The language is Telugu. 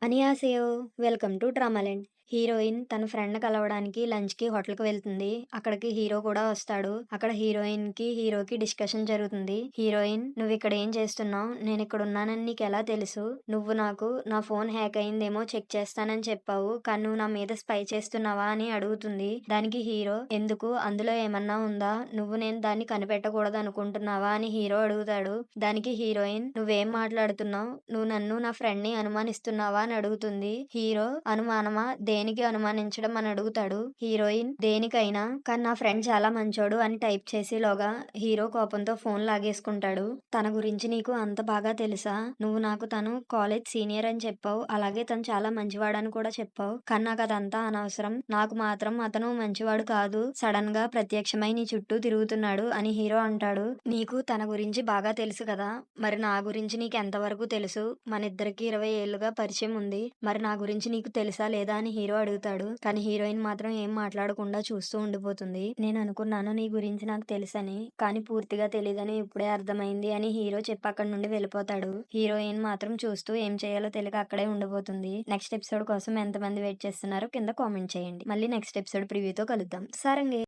అనియాసేయో వెల్కమ్ టు డ్రామాలండ్. హీరోయిన్ తన ఫ్రెండ్ కలవడానికి లంచ్‌కి హోటల్‌కి వెళ్తుంది. అక్కడికి హీరో కూడా వస్తాడు. అక్కడ హీరోయిన్‌కి, హీరోకి డిస్కషన్ జరుగుతుంది. హీరోయిన్ "నువ్విక్కడ ఏం చేస్తున్నావు? నేనిక్కడున్నానని నీకెలా తెలుసు? నువ్వు నాకు నా ఫోన్ హ్యాక్ అయిందేమో చెక్ చేస్తానని చెప్పావు. కానీ నువ్వు నా మీద స్పై చేస్తున్నావా?" అని అడుగుతుంది. దానికి హీరో "ఎందుకు? అందులో ఏమన్నా ఉందా? నేను దాన్ని కనిపెట్టకూడదనుకుంటున్నావా?" అని హీరో అడుగుతాడు. దానికి హీరోయిన్ "నువ్వేం మాట్లాడుతున్నావు? నువ్వు నన్ను నా ఫ్రెండ్‌ని అనుమానిస్తున్నావా?" అని అడుగుతుంది. హీరో "అనుమానమా? దేనికి అనుమానించడం?" అని అడుగుతాడు. హీరోయిన్ "దేనికైనా. కానీ నా ఫ్రెండ్ చాలా మంచోడు" అని టైప్ చేసేలోగా హీరో కోపంతో ఫోన్ లాగేసుకుంటాడు. "తన గురించి నీకు అంత బాగా తెలుసా? నువ్వు నాకు తను కాలేజ్ సీనియర్ అని చెప్పావు. అలాగే తను చాలా మంచివాడని కూడా చెప్పావు. కానీ నాకదంతా అనవసరం. నాకు మాత్రం అతను మంచివాడు కాదు. సడన్‌గా ప్రత్యక్షమై నీ చుట్టూ తిరుగుతున్నాడు" అని హీరో అంటాడు. "నీకు తన గురించి బాగా తెలుసు కదా! మరి నా గురించి నీకెంతవరకు తెలుసు? మనిద్దరికీ 20 ఏళ్లుగా పరిచయం ఉంది. మరి నా గురించి నీకు తెలుసా లేదా?" అని హీరో అడుగుతాడు. కానీ హీరోయిన్ మాత్రం ఏం మాట్లాడకుండా చూస్తూ ఉండిపోతుంది. "నేననుకున్నాను నీ గురించి నాకు తెలుసని. కానీ పూర్తిగా తెలీదని ఇప్పుడే అర్థమైంది" అని హీరో చెప్పి అక్కడి నుండి వెళ్ళిపోతాడు. హీరోయిన్ మాత్రం చూస్తూ ఏం చేయాలో తెలియక అక్కడే ఉండిపోతుంది. నెక్స్ట్ ఎపిసోడ్ కోసం ఎంతమంది వెయిట్ చేస్తున్నారో కింద కామెంట్ చేయండి. మళ్ళీ నెక్స్ట్ ఎపిసోడ్ ప్రివ్యూతో కలుద్దాం. సారంగే.